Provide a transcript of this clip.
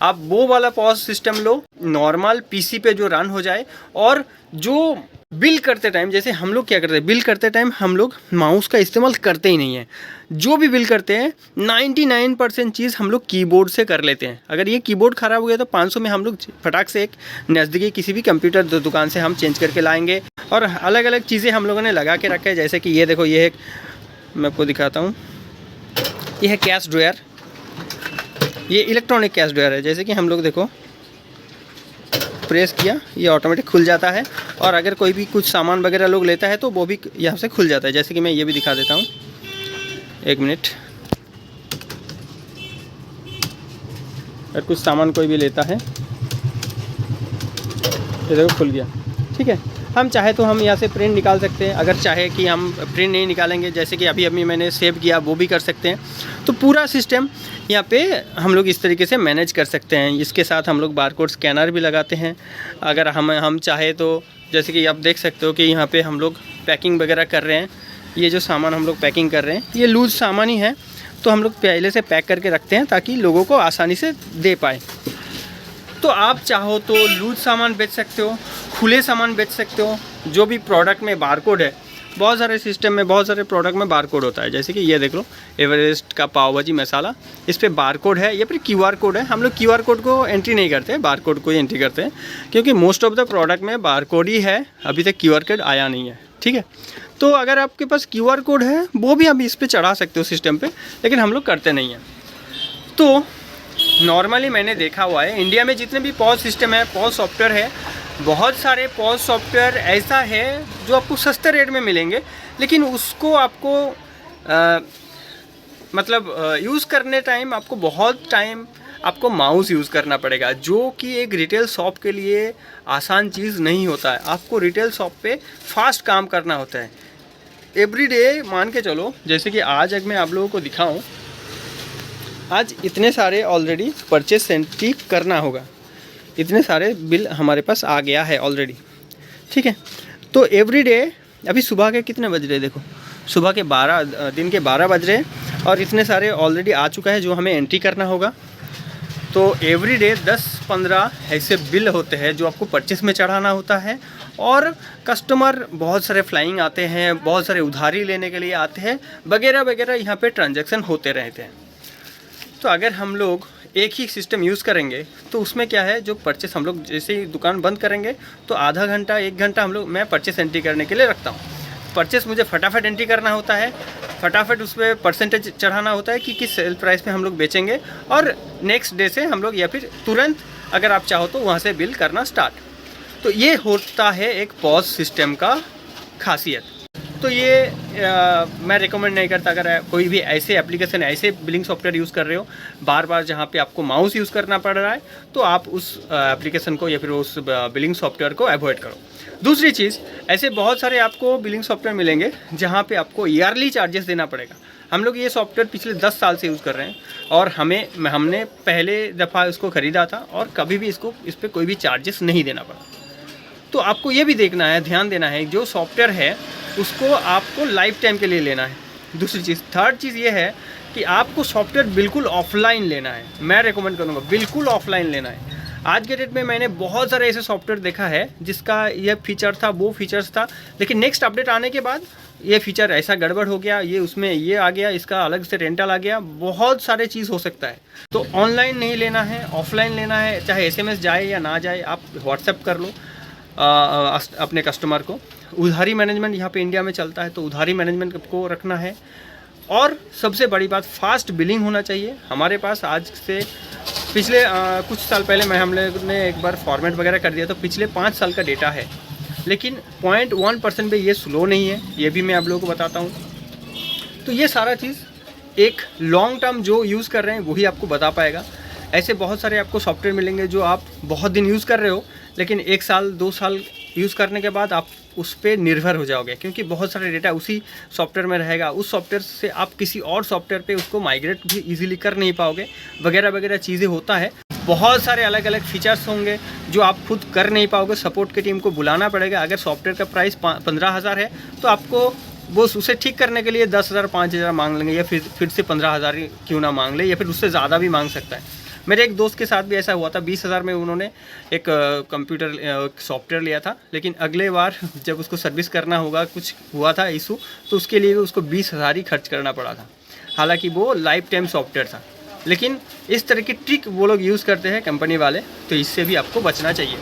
आप वो वाला पॉज सिस्टम लो, नॉर्मल पीसी पे जो रन हो जाए। और जो बिल करते टाइम, जैसे हम लोग क्या करते हैं, बिल करते टाइम हम लोग माउस का इस्तेमाल करते ही नहीं है। जो भी बिल करते हैं 99% चीज़ हम लोग कीबोर्ड से कर लेते हैं। अगर ये कीबोर्ड ख़राब हो गया तो 500 में हम लोग फटाक से एक नज़दीकी किसी भी कंप्यूटर दुकान से हम चेंज करके लाएंगे। और अलग अलग चीज़ें हम लोगों ने लगा के रखा है, जैसे कि ये देखो, ये एक मैं आपको दिखाता हूँ, ये है कैश ड्रॉयर। ये इलेक्ट्रॉनिक कैश ड्रॉयर है। जैसे कि हम लोग देखो, प्रेस किया ये ऑटोमेटिक खुल जाता है। और अगर कोई भी कुछ सामान वगैरह लोग लेता है तो वो भी यहाँ से खुल जाता है। जैसे कि मैं ये भी दिखा देता हूँ, एक मिनट। अगर कुछ सामान कोई भी लेता है, ये देखो खुल गया, ठीक है। हम चाहे तो हम यहाँ से प्रिंट निकाल सकते हैं। अगर चाहे कि हम प्रिंट नहीं निकालेंगे, जैसे कि अभी मैंने सेव किया, वो भी कर सकते हैं। तो पूरा सिस्टम यहाँ पे हम लोग इस तरीके से मैनेज कर सकते हैं। इसके साथ हम लोग बारकोड स्कैनर भी लगाते हैं। अगर हम चाहे तो, जैसे कि आप देख सकते हो कि यहाँ पे हम लोग पैकिंग वगैरह कर रहे हैं। ये जो सामान हम लोग पैकिंग कर रहे हैं, ये लूज़ सामान ही है, तो हम लोग पहले से पैक करके रखते हैं ताकि लोगों को आसानी से दे पाए। तो आप चाहो तो लूज सामान बेच सकते हो, खुले सामान बेच सकते हो। जो भी प्रोडक्ट में बारकोड है, बहुत सारे सिस्टम में, बहुत सारे प्रोडक्ट में बारकोड होता है। जैसे कि ये देख लो, एवरेस्ट का पाव भाजी मसाला, इस पर बारकोड है या फिर क्यूआर कोड है। हम लोग क्यूआर कोड को एंट्री नहीं करते, बारकोड को ही एंट्री करते हैं, क्योंकि मोस्ट ऑफ द प्रोडक्ट में बारकोड ही है। अभी तक क्यूआर कोड आया नहीं है, ठीक है। तो अगर आपके पास क्यूआर कोड है, वो भी आप इस पर चढ़ा सकते हो सिस्टम पर, लेकिन हम लोग करते नहीं हैं। तो नॉर्मली मैंने देखा हुआ है, इंडिया में जितने भी पॉज सिस्टम है, पॉज सॉफ्टवेयर है, बहुत सारे पॉज सॉफ्टवेयर ऐसा है जो आपको सस्ते रेट में मिलेंगे, लेकिन उसको आपको यूज़ करने टाइम आपको बहुत टाइम आपको माउस यूज़ करना पड़ेगा, जो कि एक रिटेल शॉप के लिए आसान चीज़ नहीं होता है। आपको रिटेल शॉप पे फास्ट काम करना होता है। एवरीडे मान के चलो, जैसे कि आज अगर मैं आप लोगों को दिखाऊं, आज इतने सारे ऑलरेडी परचेस एंट्री करना होगा, इतने सारे बिल हमारे पास आ गया है ऑलरेडी, ठीक है। तो एवरीडे अभी सुबह के कितने बज रहे, देखो सुबह के 12, दिन के 12 बज रहे हैं और इतने सारे ऑलरेडी आ चुका है जो हमें एंट्री करना होगा। तो एवरीडे 10-15 ऐसे बिल होते हैं जो आपको परचेस में चढ़ाना होता है। और कस्टमर बहुत सारे फ्लाइंग आते हैं, बहुत सारे उधारी लेने के लिए आते हैं, वगैरह वगैरह, यहाँ पे ट्रांजैक्शन होते रहते हैं। तो अगर हम लोग एक ही सिस्टम यूज़ करेंगे तो उसमें क्या है, जो परचेस हम लोग जैसे ही दुकान बंद करेंगे तो आधा घंटा 1 घंटा मैं परचेस एंट्री करने के लिए रखता हूँ। परचेस मुझे फटाफट एंट्री करना होता है, फटाफट उस पर परसेंटेज चढ़ाना होता है कि किस सेल प्राइस पे हम लोग बेचेंगे, और नेक्स्ट डे से हम लोग या फिर तुरंत अगर आप चाहो तो वहाँ से बिल करना स्टार्ट। तो ये होता है एक पॉज सिस्टम का खासियत। तो ये मैं रिकमेंड नहीं करता। अगर कोई भी ऐसे एप्लीकेशन, ऐसे बिलिंग सॉफ्टवेयर यूज़ कर रहे हो बार बार, जहाँ पे आपको माउस यूज़ करना पड़ रहा है, तो आप उस एप्लीकेशन को या फिर उस बिलिंग सॉफ्टवेयर को अवॉइड करो। दूसरी चीज़, ऐसे बहुत सारे आपको बिलिंग सॉफ्टवेयर मिलेंगे जहाँ पे आपको ईयरली चार्जेस देना पड़ेगा। हम लोग ये सॉफ्टवेयर पिछले 10 साल से यूज़ कर रहे हैं और हमने पहले दफ़ा इसको ख़रीदा था और कभी भी इस पर कोई भी चार्जेस नहीं देना पड़ा। तो आपको ये भी देखना है, ध्यान देना है, जो सॉफ्टवेयर है उसको आपको लाइफ टाइम के लिए लेना है। दूसरी चीज़, थर्ड चीज़ ये है कि आपको सॉफ्टवेयर बिल्कुल ऑफलाइन लेना है। मैं रेकमेंड करूँगा बिल्कुल ऑफलाइन लेना है। आज के डेट में मैंने बहुत सारे ऐसे सॉफ्टवेयर देखा है जिसका ये फीचर था, वो फीचर्स था, लेकिन नेक्स्ट अपडेट आने के बाद ये फीचर ऐसा गड़बड़ हो गया, ये उसमें ये आ गया, इसका अलग से रेंटल आ गया, बहुत सारे चीज़ हो सकता है। तो ऑनलाइन नहीं लेना है, ऑफलाइन लेना है। चाहे SMS जाए या ना जाए, आप व्हाट्सएप कर लो अपने कस्टमर को। उधारी मैनेजमेंट यहाँ पे इंडिया में चलता है, तो उधारी मैनेजमेंट को रखना है। और सबसे बड़ी बात, फास्ट बिलिंग होना चाहिए। हमारे पास आज से पिछले कुछ साल पहले हमने एक बार फॉर्मेट वगैरह कर दिया, तो पिछले 5 साल का डेटा है, लेकिन 0.1% पे ये स्लो नहीं है, ये भी मैं आप लोगों को बताता हूँ। तो ये सारा चीज़ एक लॉन्ग टर्म जो यूज़ कर रहे हैं वही आपको बता पाएगा। ऐसे बहुत सारे आपको सॉफ्टवेयर मिलेंगे जो आप बहुत दिन यूज़ कर रहे हो, लेकिन 1 साल 2 साल यूज़ करने के बाद आप उस पर निर्भर हो जाओगे, क्योंकि बहुत सारे डेटा उसी सॉफ्टवेयर में रहेगा। उस सॉफ्टवेयर से आप किसी और सॉफ्टवेयर पे उसको माइग्रेट भी इजीली कर नहीं पाओगे, वगैरह वगैरह चीज़ें होता है। बहुत सारे अलग अलग फीचर्स होंगे जो आप खुद कर नहीं पाओगे, सपोर्ट की टीम को बुलाना पड़ेगा। अगर सॉफ्टवेयर का प्राइस 15,000 है तो आपको वो उसे ठीक करने के लिए 10,000 5,000 मांग लेंगे, या फिर से 15,000 क्यों ना मांग ले, या फिर उससे ज़्यादा भी मांग सकता है। मेरे एक दोस्त के साथ भी ऐसा हुआ था, 20,000 में उन्होंने एक कंप्यूटर सॉफ्टवेयर लिया था, लेकिन अगले बार जब उसको सर्विस करना होगा, कुछ हुआ था इशू, तो उसके लिए भी उसको 20,000 ही खर्च करना पड़ा था। हालांकि वो लाइफ टाइम सॉफ्टवेयर था। लेकिन इस तरह की ट्रिक वो लोग यूज़ करते हैं कंपनी वाले, तो इससे भी आपको बचना चाहिए।